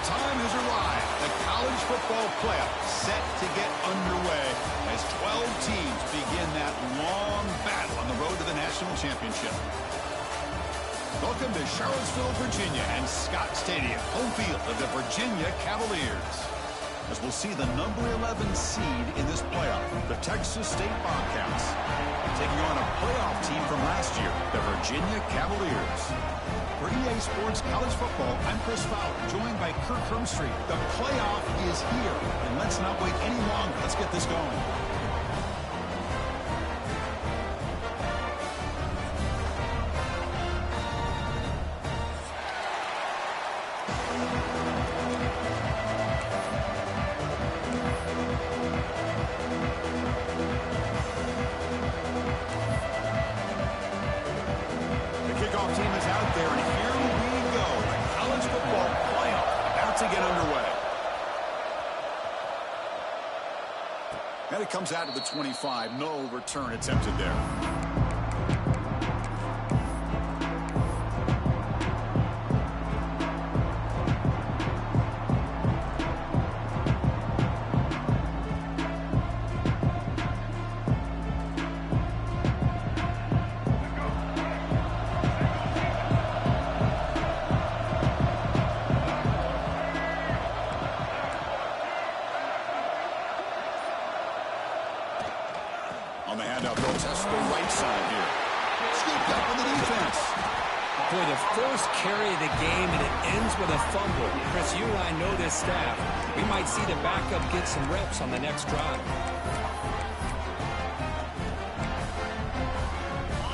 time has arrived. The college football playoff set to get underway as 12 teams begin that long battle on the road to the national championship. Welcome to Charlottesville, Virginia, and Scott Stadium, home field of the Virginia Cavaliers. As we'll see the number 11 seed in this playoff, the Texas State Bobcats, taking on a playoff team from last year, the Virginia Cavaliers. For EA Sports College Football, I'm Chris Fowler, joined by Kirk Hermstreet. The playoff is here, and let's not wait any longer. Let's get this going. And it comes out to the 25. No return attempted there. On the handoff, they'll test the right side here. Scooped up on the defense. Boy, the first carry of the game, and it ends with a fumble. Chris, you and I know this staff. We might see the backup get some reps on the next drive.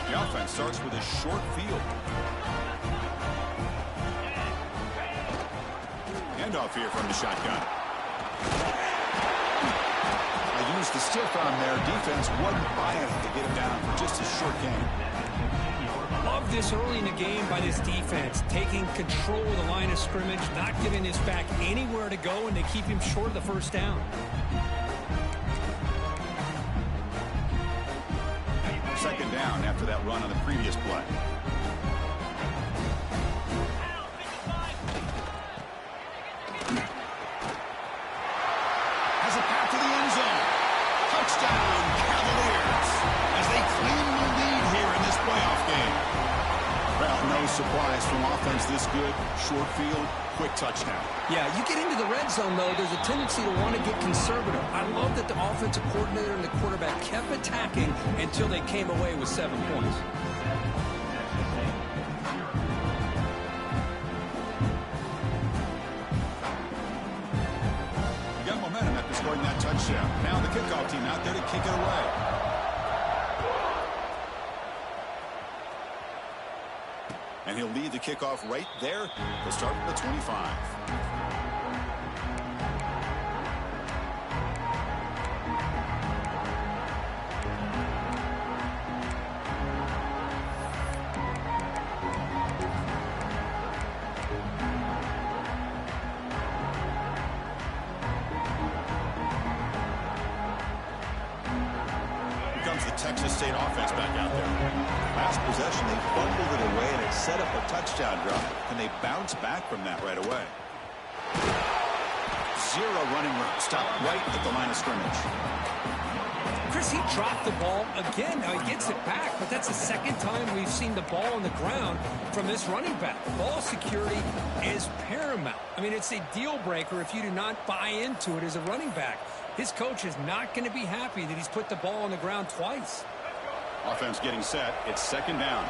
The offense starts with a short field. Handoff here from the shotgun. Used the stiff on there. Defense wasn't buying it to get him down for just a short game. Love this early in the game by this defense, taking control of the line of scrimmage, not giving his back anywhere to go, and to keep him short of the first down. Second down after that run on the previous play. Touchdown, Cavaliers, as they claim the lead here in this playoff game. Well, no surprise from offense this good. Short field, quick touchdown. Yeah, you get into the red zone, though, there's a tendency to want to get conservative. I love that the offensive coordinator and the quarterback kept attacking until they came away with 7 points. Scoring that touchdown. Now the kickoff team out there to kick it away. And he'll lead the kickoff right there. He'll start from the 25. The Texas State offense back out there. Last possession, they fumbled it away, and it set up a touchdown drive. Can they bounce back from that right away? Zero running room. Stopped right at the line of scrimmage. Chris, he dropped the ball again. Now he gets it back, but that's the second time we've seen the ball on the ground from this running back. Ball security is paramount. I mean, it's a deal breaker if you do not buy into it as a running back. His coach is not going to be happy that he's put the ball on the ground twice. Offense getting set. It's second down.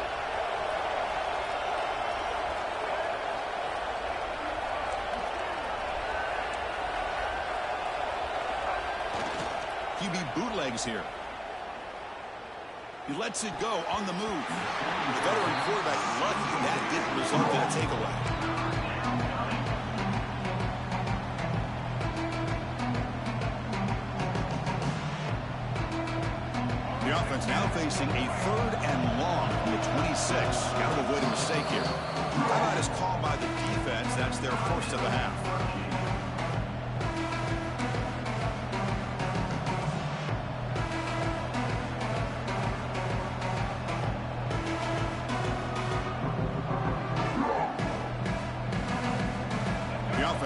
QB bootlegs here. He lets it go on the move. The veteran quarterback lucky that didn't result in a takeaway. The offense now facing a third and long from the 26. Got to avoid a mistake here. Timeout is called by the defense. That's their first of the half.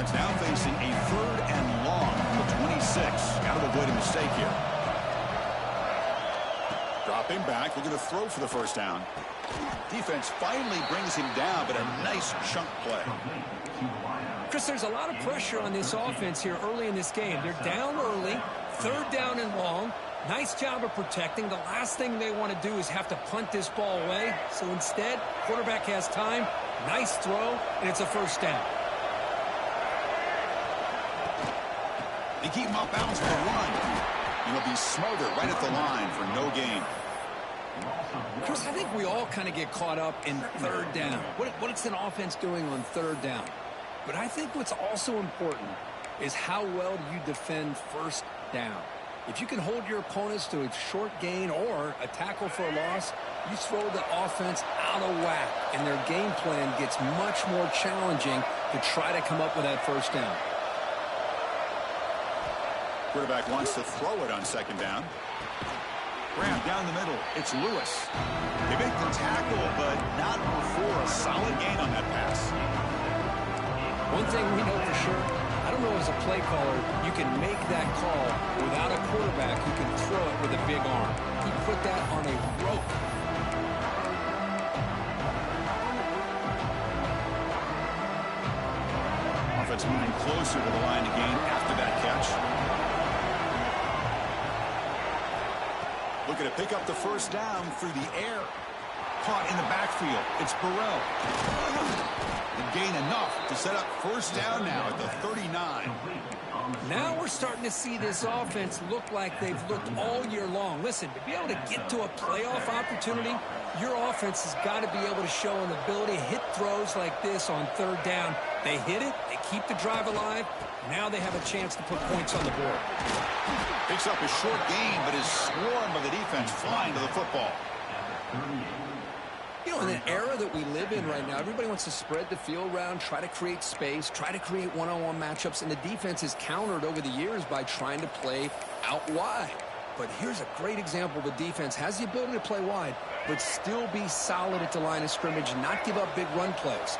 offense now facing a 3rd and long from the 26. Got to avoid a mistake here. Dropping back, looking to throw for the first down. Defense finally brings him down, but a nice chunk play. Chris, there's a lot of pressure on this offense here early in this game. They're down early, 3rd down and long. Nice job of protecting. The last thing they want to do is have to punt this ball away. So instead, quarterback has time. Nice throw, and it's a first down. They keep him off balance for the run. And he'll be smothered right at the line for no gain. Chris, I think we all kind of get caught up in 3rd down. What's an offense doing on 3rd down? But I think what's also important is how well do you defend 1st down. If you can hold your opponents to a short gain or a tackle for a loss, you throw the offense out of whack, and their game plan gets much more challenging to try to come up with that 1st down. Quarterback wants to throw it on 2nd down. Grab down the middle. It's Lewis. They make the tackle, but not before a solid gain on that pass. One thing we know for sure, I don't know as a play caller, you can make that call without a quarterback who can throw it with a big arm. He put that on a rope. Offense moving closer to the line to gain after that catch. Looking to pick up the 1st down through the air. Caught in the backfield. It's Burrell. And gain enough to set up 1st down now at the 39. Now we're starting to see this offense look like they've looked all year long. Listen, to be able to get to a playoff opportunity, your offense has got to be able to show an ability to hit throws like this on 3rd down. They hit it, they keep the drive alive. Now they have a chance to put points on the board. Picks up a short gain, but is swarmed by the defense flying to the football. You know, in an era that we live in right now, everybody wants to spread the field around, try to create space, try to create one-on-one matchups, and the defense is countered over the years by trying to play out wide. But here's a great example. The defense has the ability to play wide, but still be solid at the line of scrimmage, not give up big run plays.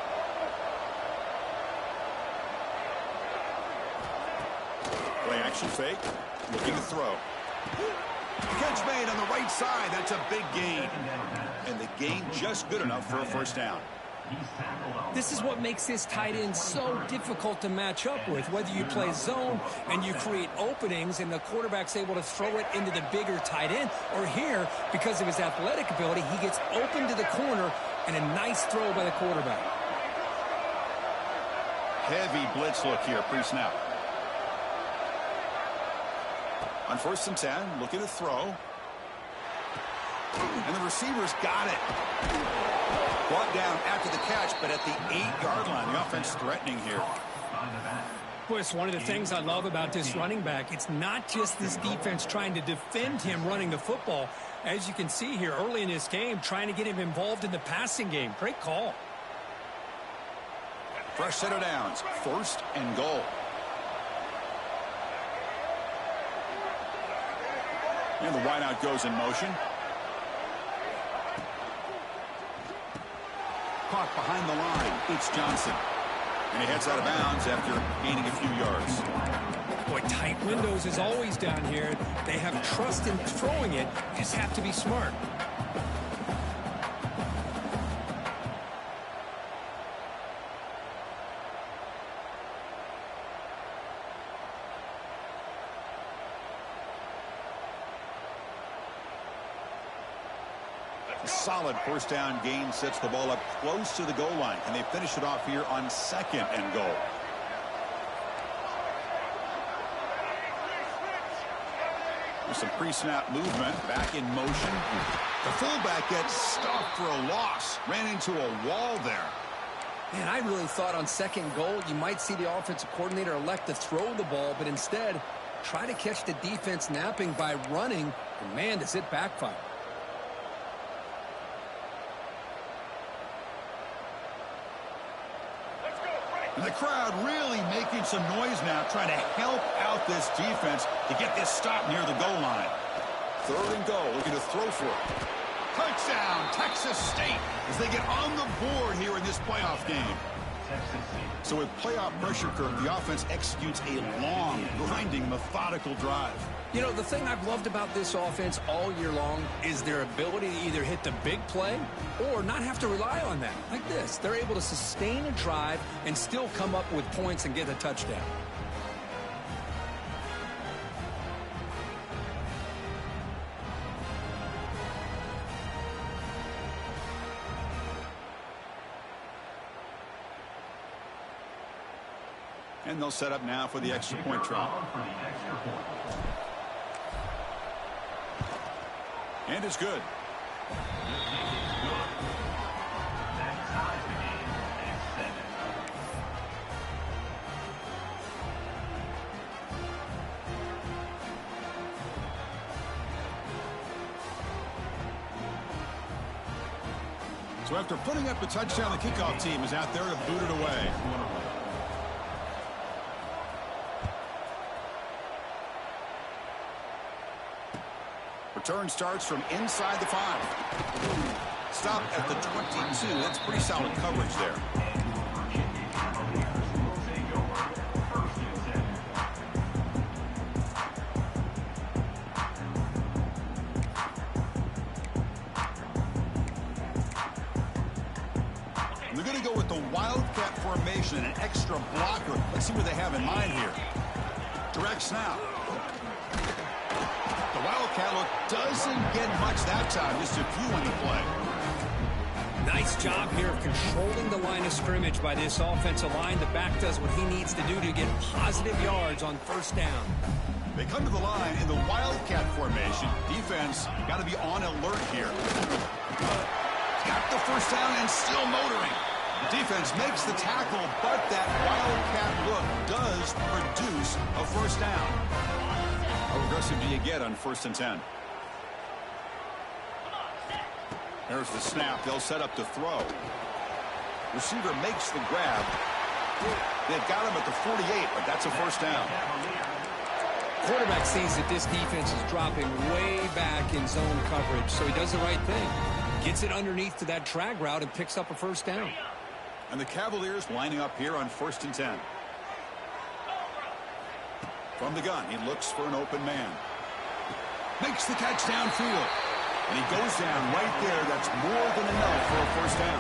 Play action fake, looking to throw. Catch made on the right side. That's a big gain. And the gain just good enough for a 1st down. This is what makes this tight end so difficult to match up with. Whether you play zone and you create openings and the quarterback's able to throw it into the bigger tight end, or here, because of his athletic ability, he gets open to the corner and a nice throw by the quarterback. Heavy blitz look here, pre-snap. On 1st and 10, looking to throw. And the receiver's got it. Brought down after the catch, but at the 8-yard line. The offense threatening here. Boy, it's one of the things I love about this running back. It's not just this defense trying to defend him running the football. As you can see here early in this game, trying to get him involved in the passing game. Great call. Fresh set of downs. 1st and goal. And the wideout goes in motion. Caught behind the line. It's Johnson. And he heads out of bounds after gaining a few yards. Boy, tight windows is always down here. They have trust in throwing it. You just have to be smart. Solid 1st down gain sets the ball up close to the goal line. And they finish it off here on 2nd and goal. There's some pre-snap movement. Back in motion. The fullback gets stuffed for a loss. Ran into a wall there. Man, I really thought on 2nd goal you might see the offensive coordinator elect to throw the ball, but instead try to catch the defense napping by running. And man, does it backfire. And the crowd really making some noise now, trying to help out this defense to get this stop near the goal line. 3rd and goal, looking to throw for it. Touchdown, Texas State, as they get on the board here in this playoff game. So with playoff pressure curve, the offense executes a long, grinding, methodical drive. You know, the thing I've loved about this offense all year long is their ability to either hit the big play or not have to rely on that. Like this, they're able to sustain a drive and still come up with points and get a touchdown. And they'll set up now for the extra point try. And it's good. So after putting up the touchdown, the kickoff team is out there to boot it away. Return starts from inside the 5. Stop at the 22. That's pretty solid coverage there. And they're going to go with the wildcat formation and an extra blocker. Let's see what they have in mind here. Direct snap. Wildcat look doesn't get much that time, just a few in the play. Nice job here of controlling the line of scrimmage by this offensive line. The back does what he needs to do to get positive yards on first down. They come to the line in the wildcat formation. Defense got to be on alert here. Got the first down and still motoring. The defense makes the tackle, but that wildcat look does produce a first down. How aggressive do you get on 1st and 10? There's the snap. They'll set up to throw. Receiver makes the grab. They've got him at the 48, but that's a first down. Quarterback sees that this defense is dropping way back in zone coverage, so he does the right thing. Gets it underneath to that drag route and picks up a first down. And the Cavaliers lining up here on 1st and 10. From the gun, he looks for an open man. Makes the catch downfield. And he goes down right there. That's more than enough for a first down.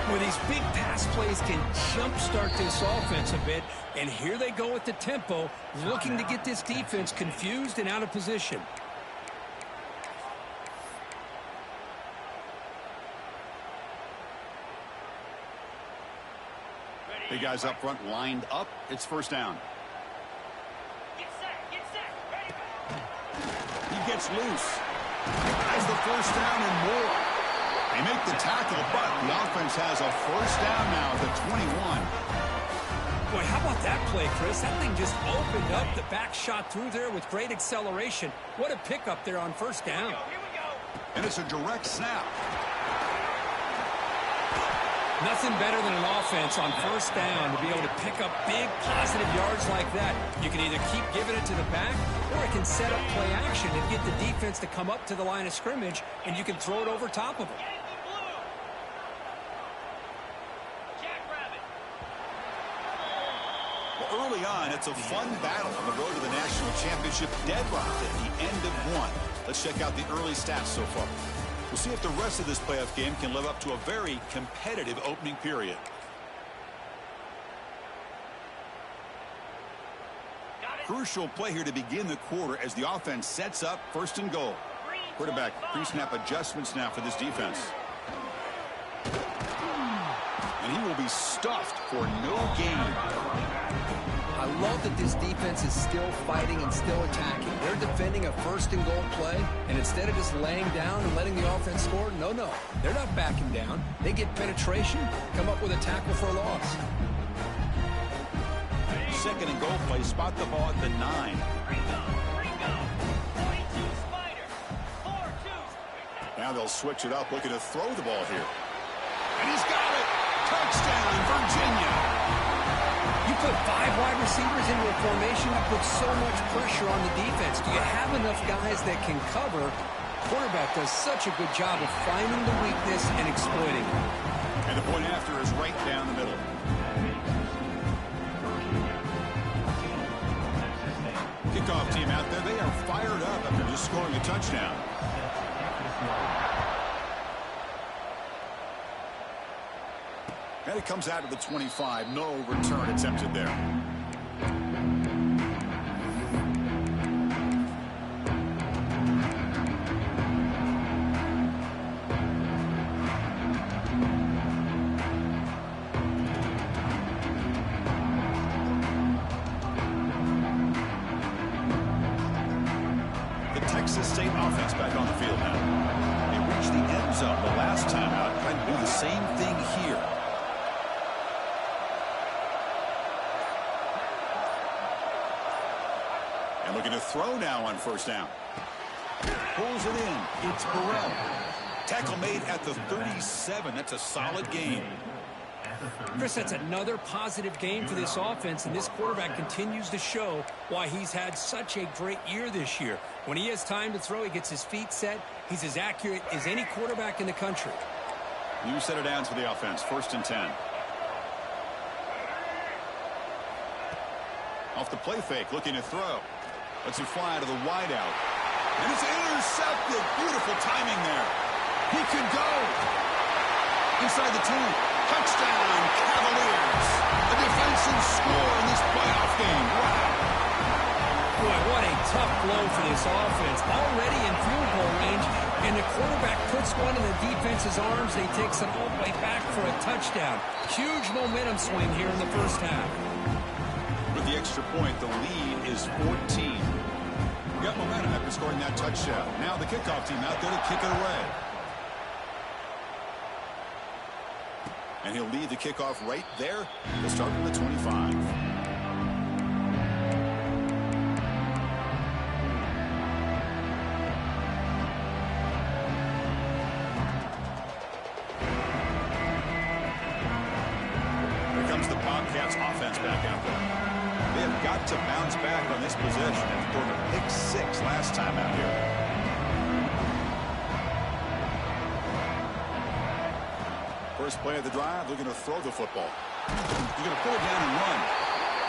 Well, these big pass plays can jumpstart this offense a bit. And here they go with the tempo, looking to get this defense confused and out of position. Big guys up front lined up. It's first down. He gets loose. Has the first down and more. They make the tackle, but the offense has a first down now at the 21. Boy, how about that play, Chris? That thing just opened up. The back shot through there with great acceleration. What a pickup there on first down. Here we go. And it's a direct snap. Nothing better than an offense on first down to be able to pick up big positive yards like that. You can either keep giving it to the back, or it can set up play action and get the defense to come up to the line of scrimmage, and you can throw it over top of them. Well, early on, it's a fun battle on the road to the national championship, deadlocked at the end of one. Let's check out the early stats so far. We'll see if the rest of this playoff game can live up to a very competitive opening period. Crucial play here to begin the quarter as the offense sets up 1st and goal. Quarterback pre-snap adjustments now for this defense. And he will be stuffed for no gain. I love that this defense is still fighting and still attacking. They're defending a 1st and goal play, and instead of just laying down and letting the offense score, no, they're not backing down. They get penetration, come up with a tackle for a loss. 2nd and goal play, spot the ball at the 9. Now they'll switch it up, looking to throw the ball here. And he's got it! Touchdown, Virginia! You put 5 wide receivers into a formation that puts so much pressure on the defense. Do you have enough guys that can cover? Quarterback does such a good job of finding the weakness and exploiting it. And the point after is right down the middle. Kickoff team out there, they are fired up after just scoring a touchdown. And it comes out of the 25. No return attempted there. Texas State offense back on the field now. They reached the end zone the last time out. Trying to do the same thing here. And looking to throw now on first down. Pulls it in. It's Burrell. Tackle made at the 37. That's a solid gain. Chris, that's another positive game for this offense, and this quarterback continues to show why he's had such a great year this year. When he has time to throw, he gets his feet set. He's as accurate as any quarterback in the country. New set of downs for the offense. 1st and 10. Off the play fake, looking to throw. Lets it fly to the wideout. And it's intercepted. Beautiful timing there. He can go. Inside the 2. Touchdown, Cavaliers. A defensive score in this playoff game. Wow. Boy, what a tough blow for this offense. Already in field goal range, and the quarterback puts one in the defense's arms, and he takes it all the way back for a touchdown. Huge momentum swing here in the first half. With the extra point, the lead is 14. Got momentum after scoring that touchdown. Now the kickoff team out there to kick it away. And he'll lead the kickoff right there. He'll start from the 25. Here comes the Bobcats offense back out there. They have got to bounce back on this possession after throwing a pick 6 last time out here. First play of the drive, looking to throw the football. He's going to pull it down and run.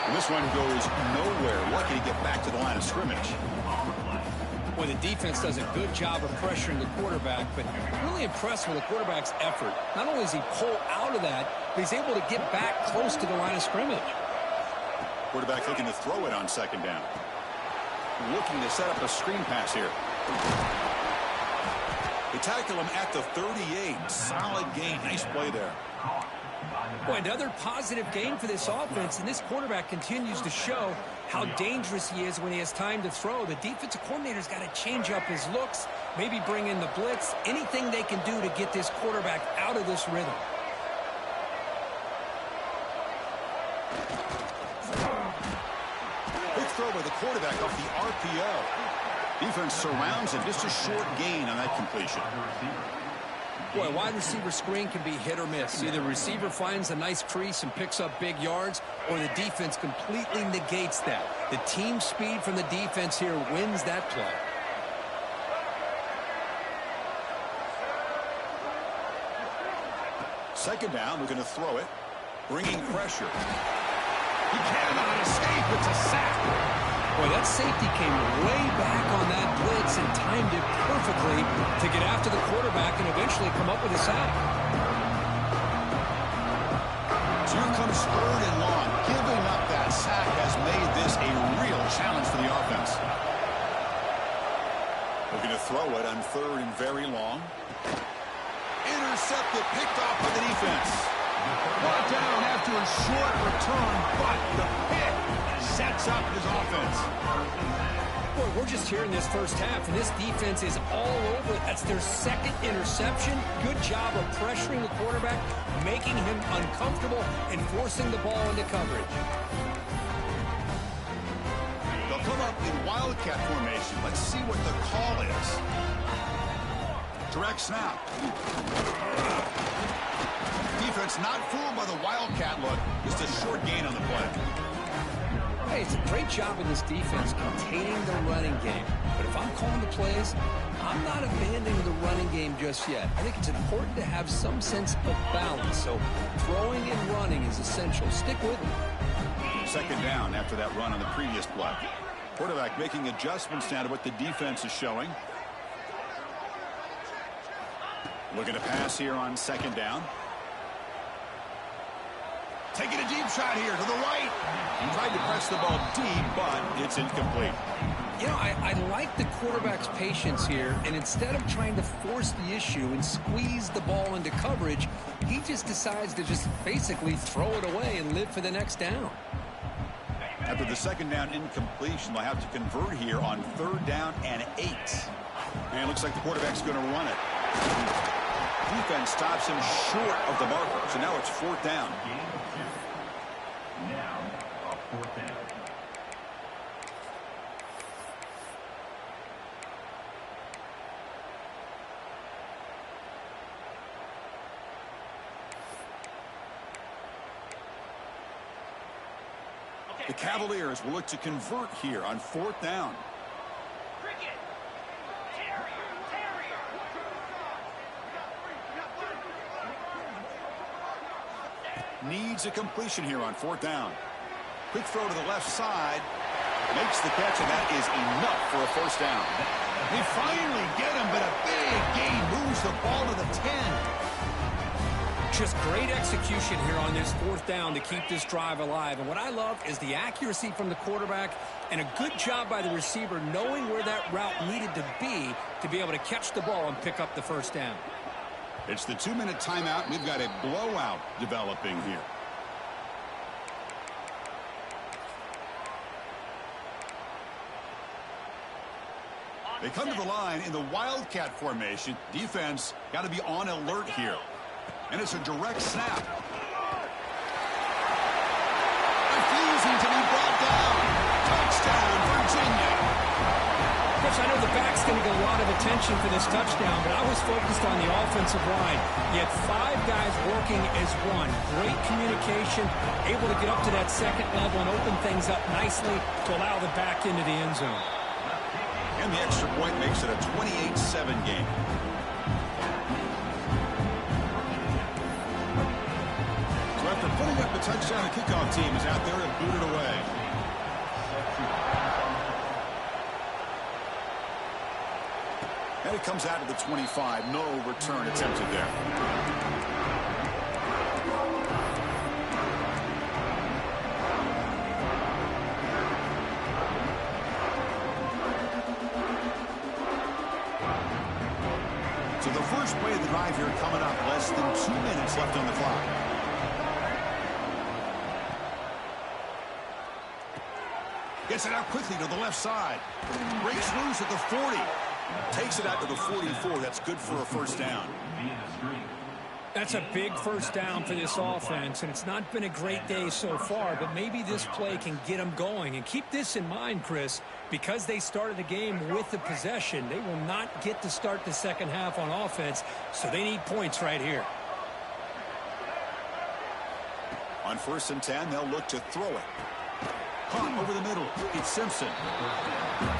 And this one goes nowhere. Lucky to get back to the line of scrimmage. Well, the defense does a good job of pressuring the quarterback, but really impressed with the quarterback's effort. Not only does he pull out of that, but he's able to get back close to the line of scrimmage. Quarterback looking to throw it on 2nd down. Looking to set up a screen pass here. They tackle him at the 38. Solid gain. Nice play there. Boy, another positive game for this offense, and this quarterback continues to show how dangerous he is when he has time to throw. The defensive coordinator's got to change up his looks, maybe bring in the blitz, anything they can do to get this quarterback out of this rhythm. Quick throw by the quarterback off the RPO. Defense surrounds him. Just a short gain on that completion. Boy, wide receiver screen can be hit or miss. Either the receiver finds a nice crease and picks up big yards, or the defense completely negates that. The team speed from the defense here wins that play. Second down, we're going to throw it. Bringing pressure. He cannot escape. It's a sack. Boy, that safety came way back on that blitz and timed it perfectly to get after the quarterback and eventually come up with a sack. So here comes 3rd and long. Giving up that sack has made this a real challenge for the offense. Looking to throw it on 3rd and very long. Intercepted, picked off by the defense. Brought down after a short return, but the pick sets up his offense. Boy, we're just here in this first half, and this defense is all over it. That's their 2nd interception. Good job of pressuring the quarterback, making him uncomfortable, and forcing the ball into coverage. They'll come up in wildcat formation. Let's see what the call is. Direct snap. Defense not fooled by the wildcat look. Just a short gain on the play. tell you, it's a great job of this defense containing the running game. But if I'm calling the plays, I'm not abandoning the running game just yet. I think it's important to have some sense of balance. So throwing and running is essential. Stick with it. Second down after that run on the previous play. Quarterback making adjustments now to what the defense is showing. Looking to pass here on second down. Taking a deep shot here to the right. He tried to press the ball deep, but it's incomplete. You know, I like the quarterback's patience here, and instead of trying to force the issue and squeeze the ball into coverage, he just decides to just basically throw it away and live for the next down. After the second down incompletion, they'll have to convert here on third down and 8. And it looks like the quarterback's going to run it. Defense stops him short of the marker, so now it's fourth down. Now, fourth down. The Cavaliers will look to convert here on fourth down. Needs a completion here on fourth down. Quick throw to the left side. Makes the catch, and that is enough for a first down. They finally get him, but a big gain moves the ball to the 10. Just great execution here on this fourth down to keep this drive alive. And what I love is the accuracy from the quarterback and a good job by the receiver knowing where that route needed to be able to catch the ball and pick up the first down. It's the 2-minute timeout. We've got a blowout developing here. They come to the line in the Wildcat formation. Defense got to be on alert here. And it's a direct snap. Refusing to be brought down. Touchdown, Virginia. Chris, I know the back's going to get a lot of attention for this touchdown, but I was focused on the offensive line. You had 5 guys working as one. Great communication, able to get up to that second level and open things up nicely to allow the back into the end zone. And the extra point makes it a 28-7 game. So after putting up the touchdown, the kickoff team is out there to boot it away. And it comes out to the 25. No return attempted there. So the first play of the drive here coming up. Less than 2 minutes left on the clock. Gets it out quickly to the left side. Breaks loose at the 40. Takes it out to the 44. That's good for a first down. That's a big first down for this offense, and it's not been a great day so far, but maybe this play can get them going. And keep this in mind, Chris, because they started the game with the possession, they will not get to start the second half on offense, so they need points right here. On 1st and 10, they'll look to throw it. Caught over the middle. It's Simpson.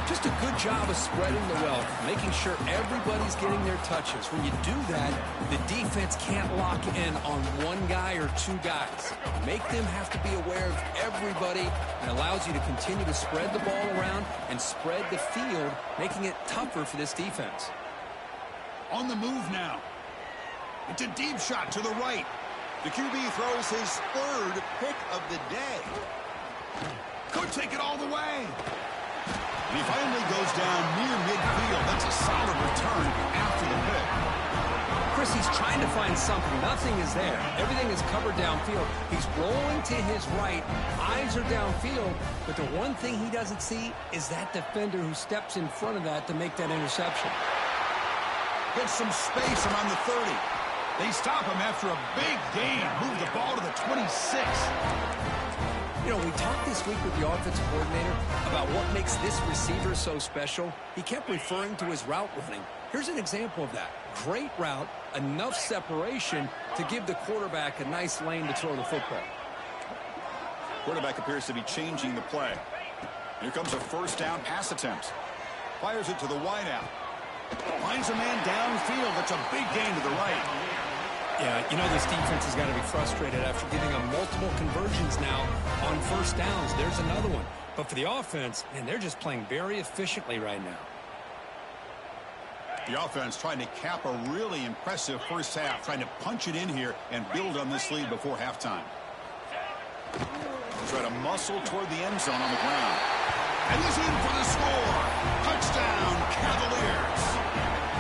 Just a good job of spreading the wealth, making sure everybody's getting their touches. When you do that, the defense can't lock in on one guy or 2 guys. Make them have to be aware of everybody, and allows you to continue to spread the ball around and spread the field, making it tougher for this defense. On the move now. It's a deep shot to the right. The QB throws his 3rd pick of the day. Could take it all the way. And he finally goes down near midfield. That's a solid return after the pick. Chris, he's trying to find something. Nothing is there. Everything is covered downfield. He's rolling to his right. Eyes are downfield. But the one thing he doesn't see is that defender who steps in front of that to make that interception. Gets some space around the 30. They stop him after a big gain. Move the ball to the 26. You know, we talked this week with the offensive coordinator about what makes this receiver so special. He kept referring to his route running. Here's an example of that. Great route, enough separation to give the quarterback a nice lane to throw the football. Quarterback appears to be changing the play. Here comes a first down pass attempt. Fires it to the wideout. Finds a man downfield. That's a big gain to the right. Yeah, you know this defense has got to be frustrated after giving them multiple conversions now on first downs. There's another one. But for the offense, man, they're just playing very efficiently right now. The offense trying to cap a really impressive first half, trying to punch it in here and build on this lead before halftime. Try to muscle toward the end zone on the ground. And he's in for the score. Touchdown, Cavaliers.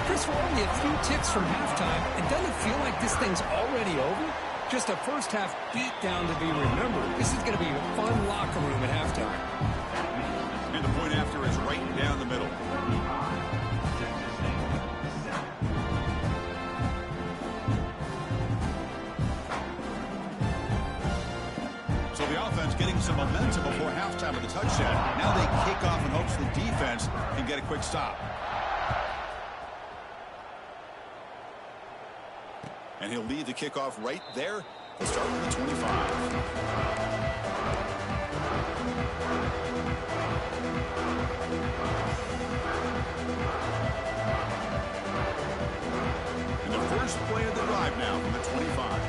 Chris, we're only a few ticks from halftime. And doesn't it feel like this thing's already over? Just a first half beatdown to be remembered. This is going to be a fun locker room at halftime. And the point after is right down the middle. So the offense getting some momentum before halftime with the touchdown. Now they kick off in hopes the defense can get a quick stop. And he'll lead the kickoff right there. We'll start with the 25. And the first play of the drive now from the 25.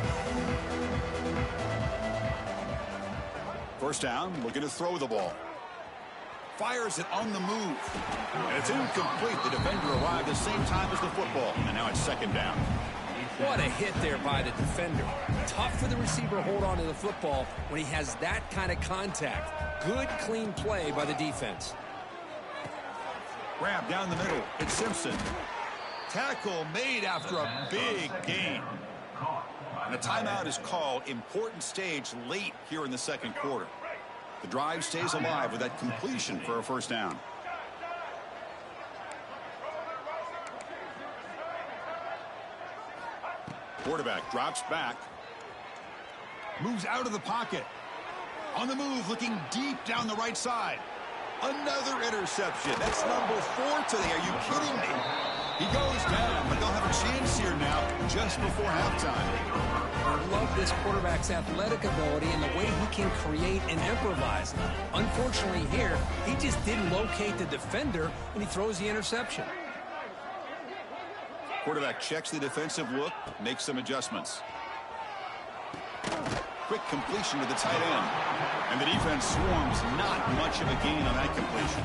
First down, looking to throw the ball. Fires it on the move. And it's incomplete. The defender arrived at the same time as the football. And now it's second down. What a hit there by the defender. Tough for the receiver to hold on to the football when he has that kind of contact. Good, clean play by the defense. Grab down the middle. It's Simpson. Tackle made after a big gain. And a timeout is called. Important stage late here in the second quarter. The drive stays alive with that completion for a first down. Quarterback drops back. Moves out of the pocket. On the move, looking deep down the right side. Another interception. That's number 4 today. Are you kidding me? He goes down, but they'll have a chance here now just before halftime. I love this quarterback's athletic ability and the way he can create and improvise. Unfortunately here, he just didn't locate the defender, and he throws the interception. Quarterback checks the defensive look, makes some adjustments. Quick completion to the tight end. And the defense swarms, not much of a gain on that completion.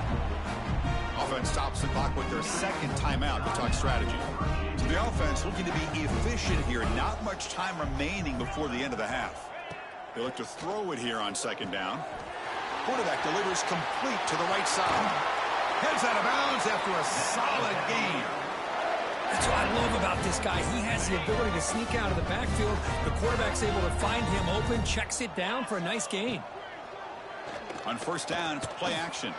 Offense stops the clock with their second timeout to talk strategy. So the offense looking to be efficient here. Not much time remaining before the end of the half. They look to throw it here on second down. Quarterback delivers complete to the right side. Heads out of bounds after a solid gain. That's what I love about this guy. He has the ability to sneak out of the backfield. The quarterback's able to find him open, checks it down for a nice gain. On first down, it's play action.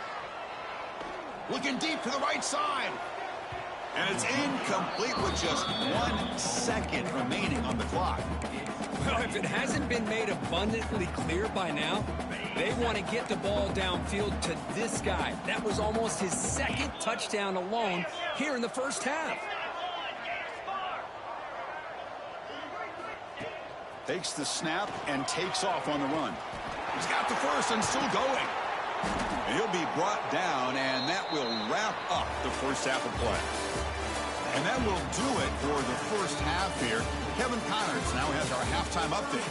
Looking deep to the right side. And it's incomplete with just 1 second remaining on the clock. Well, if it hasn't been made abundantly clear by now, they want to get the ball downfield to this guy. That was almost his second touchdown alone here in the first half. Takes the snap and takes off on the run. He's got the first and still going. And he'll be brought down, and that will wrap up the first half of play. And that will do it for the first half here. Kevin Connors now has our halftime update.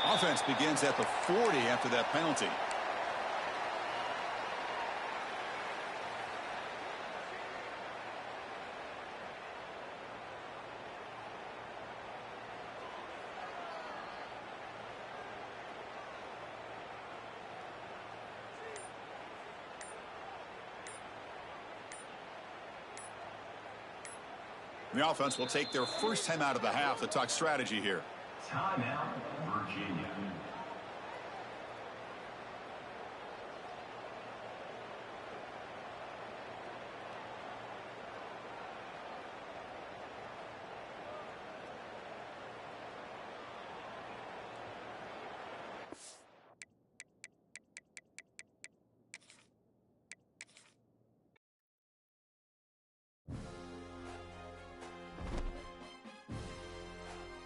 Offense begins at the 40 after that penalty. The offense will take their first time out of the half to talk strategy here. Timeout, Virginia.